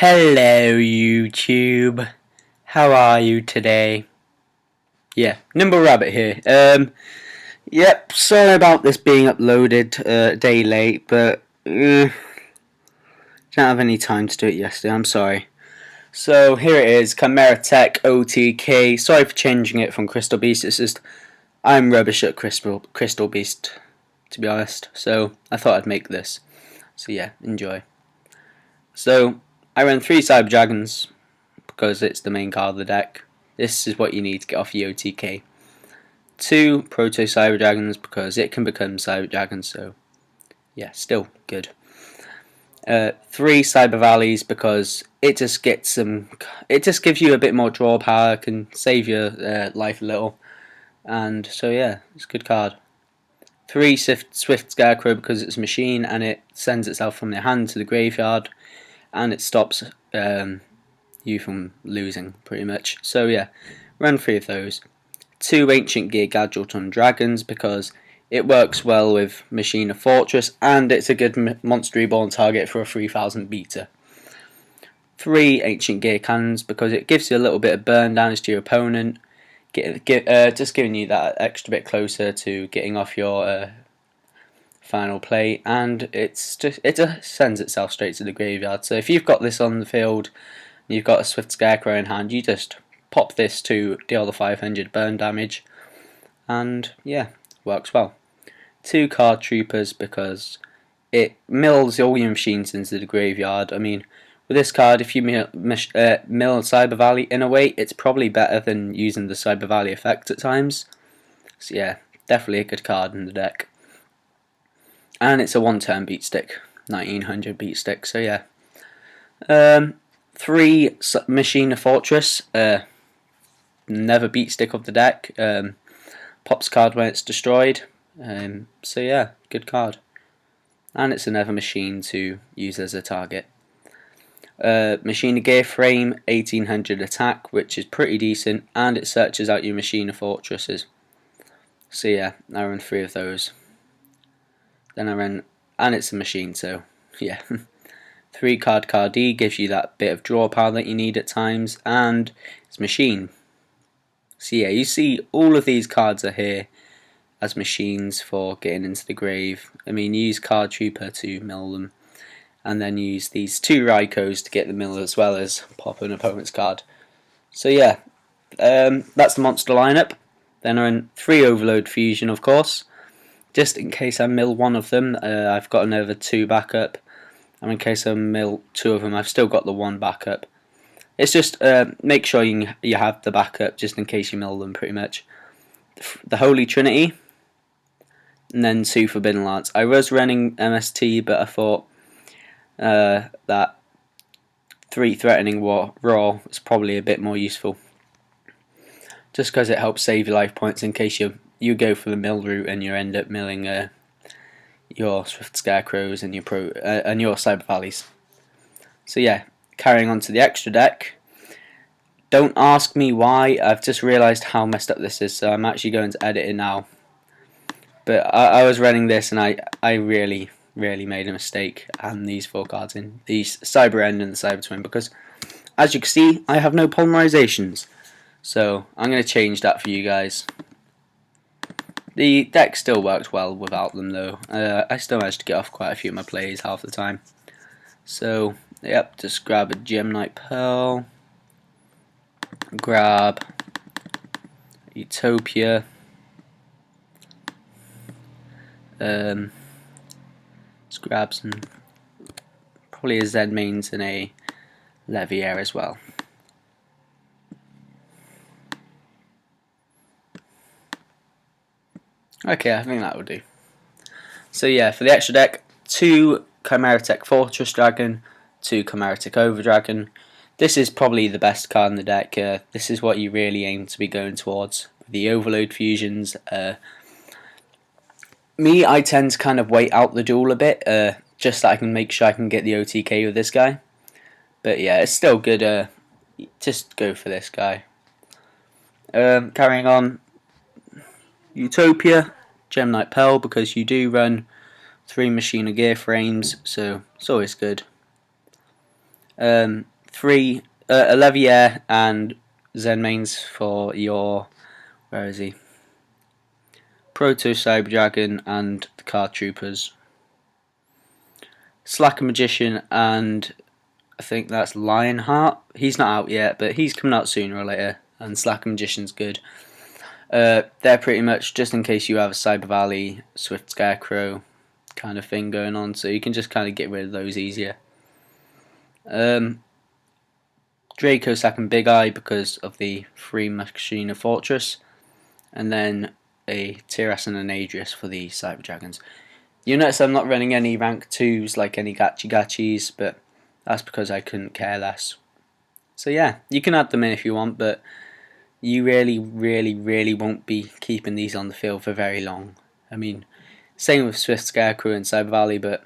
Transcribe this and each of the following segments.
Hello YouTube, how are you today? Yeah, Nimble Rabbit here. Yep, sorry about this being uploaded a day late, but didn't have any time to do it yesterday, I'm sorry. So here it is, Chimeratech OTK. Sorry for changing it from Crystal Beast, it's just I'm rubbish at Crystal Beast, to be honest, so I thought I'd make this. So yeah, enjoy. So I ran 3 Cyber Dragons because it's the main card of the deck. This is what you need to get off the OTK. 2 Proto Cyber Dragons because it can become Cyber Dragons, so yeah, still good. 3 Cyber Valleys because it just gets it just gives you a bit more draw power, can save your life a little, and so yeah, it's a good card. 3 Swift Scarecrow because it's a machine and it sends itself from the hand to the graveyard, and it stops you from losing pretty much. So yeah, run 3 of those. 2 Ancient Gear Gadget on Dragons because it works well with Machina Fortress and it's a good Monster Reborn target for a 3000 beta. 3 Ancient Gear Cannons because it gives you a little bit of burn damage to your opponent, just giving you that extra bit closer to getting off your final play, and it sends itself straight to the graveyard. So if you've got this on the field and you've got a Swift Scarecrow in hand, you just pop this to deal the 500 burn damage, and yeah, works well. 2 Card Troopers because it mills all your machines into the graveyard. I mean, with this card, if you mill Cyber Valley in a way, it's probably better than using the Cyber Valley effect at times. So yeah, definitely a good card in the deck. And it's a 1-turn beat stick, 1900 beat stick, so yeah. 3 Machina Fortress, never beat stick of the deck, pops card when it's destroyed, so yeah, good card. And it's another machine to use as a target. Machina Gear Frame, 1800 attack, which is pretty decent, and it searches out your Machina Fortresses. So yeah, I run 3 of those. Then I ran, and it's a machine, so yeah. 3 Card D gives you that bit of draw power that you need at times, and it's machine. So yeah, you see all of these cards are here as machines for getting into the grave. I mean, use Card Trooper to mill them, and then use these 2 Raikos to get the mill as well as pop an opponent's card. So yeah, that's the monster lineup. Then I run 3 Overload Fusion, of course. Just in case I mill one of them, I've got another 2 backup. And in case I mill 2 of them, I've still got the 1 backup. It's just make sure you have the backup just in case you mill them, pretty much. The Holy Trinity, and then 2 Forbidden Lance. I was running MST, but I thought that 3 Threatening Raw is probably a bit more useful. Just because it helps save your life points in case you go for the mill route and you end up milling your Swift Scarecrows and your Cyber Valleys. So yeah, carrying on to the extra deck. Don't ask me why, I've just realised how messed up this is, so I'm actually going to edit it now. But I was running this and I really made a mistake adding these 4 cards in, the Cyber End and the Cyber Twin, because as you can see, I have no polymerizations. So I'm going to change that for you guys. The deck still works well without them though. I still managed to get off quite a few of my plays half the time. So, yep, just grab a Gem-Knight Pearl. Grab Utopia. Let's grab some, probably a Zen Mains and a Leviair as well. Okay, I think that will do. So yeah, for the extra deck, 2 Chimeratech Fortress Dragon, 2 Chimeratech Over Dragon. This is probably the best card in the deck. This is what you really aim to be going towards. The Overload Fusions. Me, I tend to kind of wait out the duel a bit, just so I can make sure I can get the OTK with this guy. But yeah, it's still good. Just go for this guy. Carrying on. Utopia, Gem-Knight Pearl, because you do run 3 Machina Gear frames, so it's always good. a Levier and Zen mains for your, where is he? Proto Cyber Dragon and the Card Troopers. Slacker Magician and I think that's Lionheart. He's not out yet, but he's coming out sooner or later. And Slacker Magician's good. They're pretty much just in case you have a Cyber Valley, Swift Scarecrow kind of thing going on, so you can just kind of get rid of those easier. Draco Sack and Big Eye because of the free Machina Fortress, and then a Tiras and an Adrius for the Cyber Dragons. You notice I'm not running any rank 2s like any Gachi Gachis, but that's because I couldn't care less. So yeah, you can add them in if you want, but you really won't be keeping these on the field for very long. I mean, same with Swift Scarecrow and Cyber Valley, but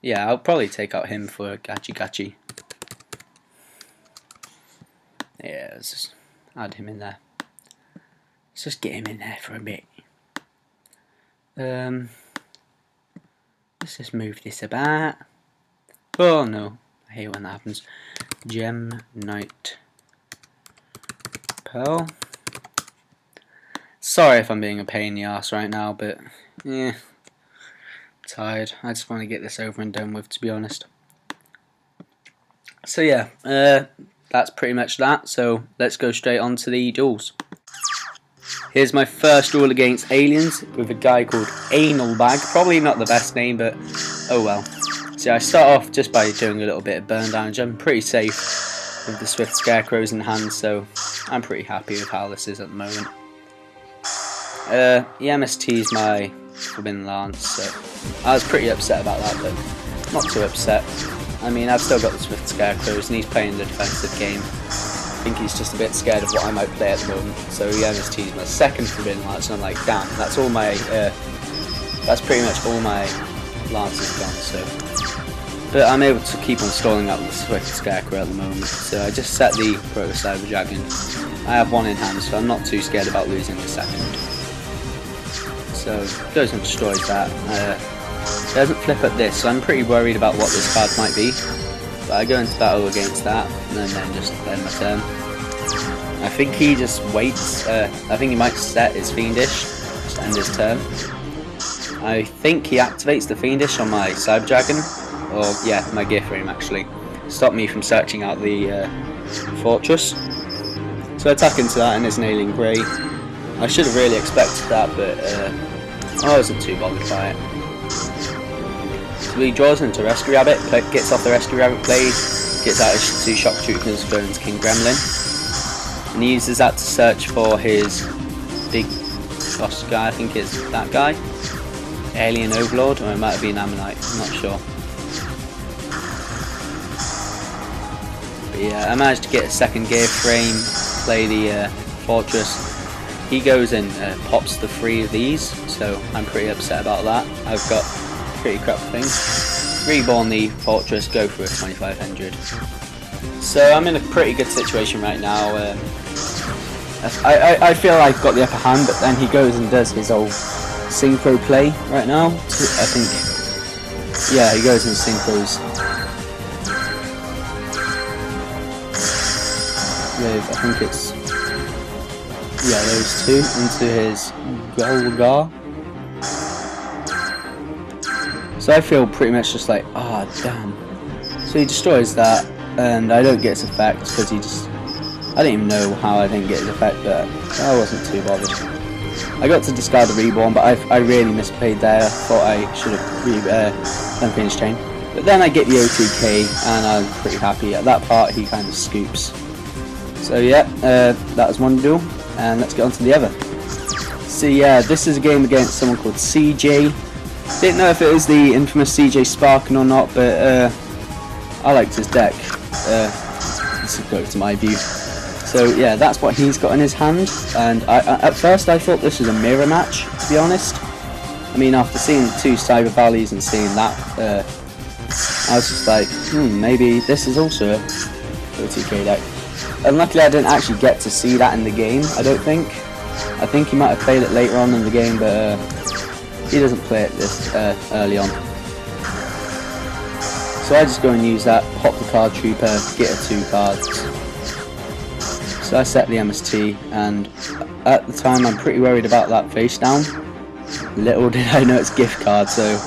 yeah, I'll probably take out him for Gachi Gachi. Yeah, let's just add him in there. Let's just get him in there for a bit. Let's just move this about. Oh no, I hate when that happens. Gem, Knight, Pearl. Sorry if I'm being a pain in the ass right now, but yeah, tired. I just want to get this over and done with, to be honest. So yeah, that's pretty much that. So let's go straight on to the duels. Here's my first duel against aliens with a guy called Anal Bag. Probably not the best name, but oh well. So I start off just by doing a little bit of burn damage. I'm pretty safe with the Swift Scarecrows in hand, so I'm pretty happy with how this is at the moment. EMST is my Forbidden Lance, so I was pretty upset about that, but not too upset. I mean, I've still got the Swift Scarecrows and he's playing the defensive game. I think he's just a bit scared of what I might play at the moment. So EMST is my second Forbidden Lance, and I'm like, damn, that's all my, that's pretty much all my lances gone. So, but I'm able to keep on stalling out the Swift Scarecrow at the moment. So I just set the Proto Cyber Dragon. I have one in hand, so I'm not too scared about losing the second. So goes and destroys that. Doesn't flip at this, so I'm pretty worried about what this card might be. But I go into battle against that, and then just end my turn. I think he just waits. I think he might set his Fiendish, just end his turn. I think he activates the Fiendish on my Cyber Dragon, or yeah, my Gear Frame actually. Stop me from searching out the fortress. So I attack into that, and there's an Alien Grey. I should have really expected that, but I wasn't too bothered by it. So he draws into Rescue Rabbit, gets off the Rescue Rabbit blade, gets out his 2 Shock Troopers, burns King Gremlin, and he uses that to search for his big boss guy. I think it's that guy, Alien Overlord, or it might have been Ammonite, I'm not sure. But yeah, I managed to get a second Gear Frame, play the Fortress. He goes and pops the 3 of these, so I'm pretty upset about that. I've got pretty crap things. Reborn the Fortress, go for a 2500. So I'm in a pretty good situation right now. I feel I've got the upper hand, but then he goes and does his old synchro play right now. I think, yeah, he goes and synchros with, I think it's, yeah, those 2 into his Golgar. So I feel pretty much just like, ah, oh, damn. So he destroys that, and I don't get his effect because he just, I didn't even know how I didn't get his effect, but I wasn't too bothered. I got to discard the Reborn, but I really misplayed there. I thought I should have done Finish Chain. But then I get the OTK, and I'm pretty happy. At that part, he kind of scoops. So yeah, that was one duel, and let's get on to the other. So yeah, this is a game against someone called CJ. Didn't know if it was the infamous CJ Sparkin or not, but I liked his deck. This will go to my view. So yeah, that's what he's got in his hand, and at first I thought this was a mirror match, to be honest. I mean, after seeing 2 Cyber Valleys and seeing that, I was just like, maybe this is also a OTK deck. And luckily I didn't actually get to see that in the game, I don't think. I think he might have played it later on in the game, but he doesn't play it this early on. So I just go and use that, pop the card trooper, get her 2 cards. So I set the MST, and at the time I'm pretty worried about that face down. Little did I know it's gift card, so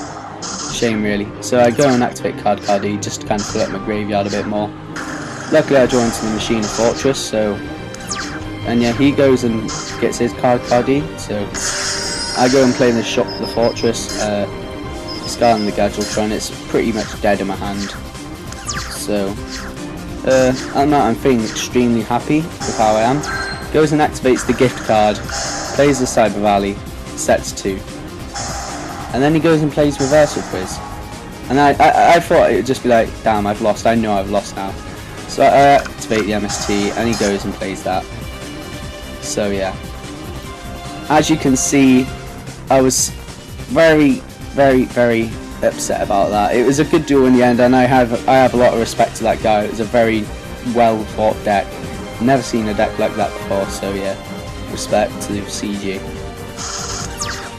shame really. So I go and activate card E just to kind of fill up my graveyard a bit more. Luckily I draw into the Machine of Fortress, so, and yeah, he goes and gets his card E, so I go and play the Shock the Fortress, discarding the Gadgetron. It's pretty much dead in my hand. So I'm feeling extremely happy with how I am. Goes and activates the gift card, plays the Cyber Valley, sets 2. And then he goes and plays Reversal Quiz. And I thought it would just be like, damn, I've lost, I know I've lost now. So I activate the MST and he goes and plays that. So yeah. As you can see, I was very upset about that. It was a good duel in the end, and I have a lot of respect to that guy. It was a very well thought deck. Never seen a deck like that before, so yeah, respect to CG.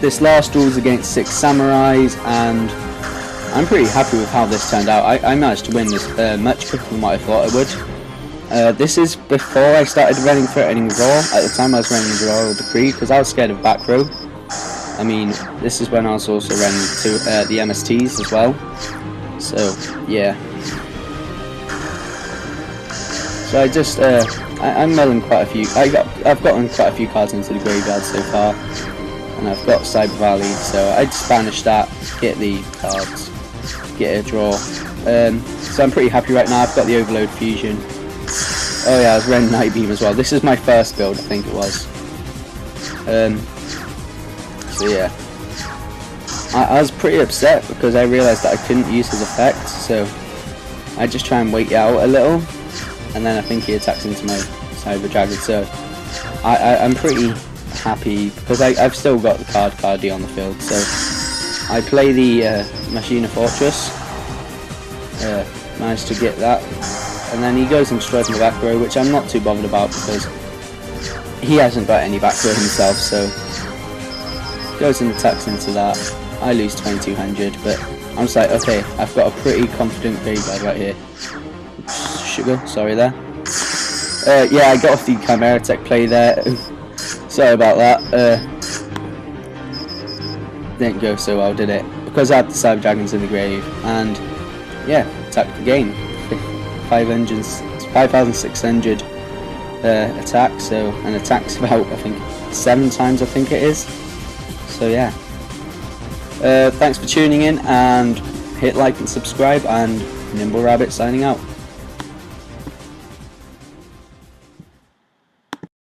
This last duel is against 6 Samurais, and I'm pretty happy with how this turned out. I managed to win this much quicker than what I thought I would. This is before I started running threatening draw. At the time I was running draw or decree because I was scared of back row. I mean, this is when I was also running the MSTs as well. So yeah. So I just I'm mulling quite a few. I've gotten quite a few cards into the graveyard so far, and I've got Cyber Valley. So I just banish that, get the cards, get a draw. So I'm pretty happy right now. I've got the Overload Fusion. Oh yeah, I was running Night Beam as well. This is my first build, I think it was. So yeah, I was pretty upset because I realised that I couldn't use his effect, so I just try and wait it out a little, and then I think he attacks into my Cyber Dragon. So I'm pretty happy because I've still got the card D on the field. So I play the Machine of Fortress, managed to get that, and then he goes and destroys my back row, which I'm not too bothered about because he hasn't got any back row himself. So goes and attacks into that. I lose 2200, but I'm just like, okay, I've got a pretty confident graveyard right here. Sugar, sorry there. Yeah, I got off the Chimeratech play there. Sorry about that. Didn't go so well, did it? Because I had the Cyber Dragons in the grave, and yeah, attacked the game. 5,600 attack, so and attacks about I think 7 times, I think it is. So yeah, thanks for tuning in, and hit like and subscribe, and Nimble Rabbit signing out.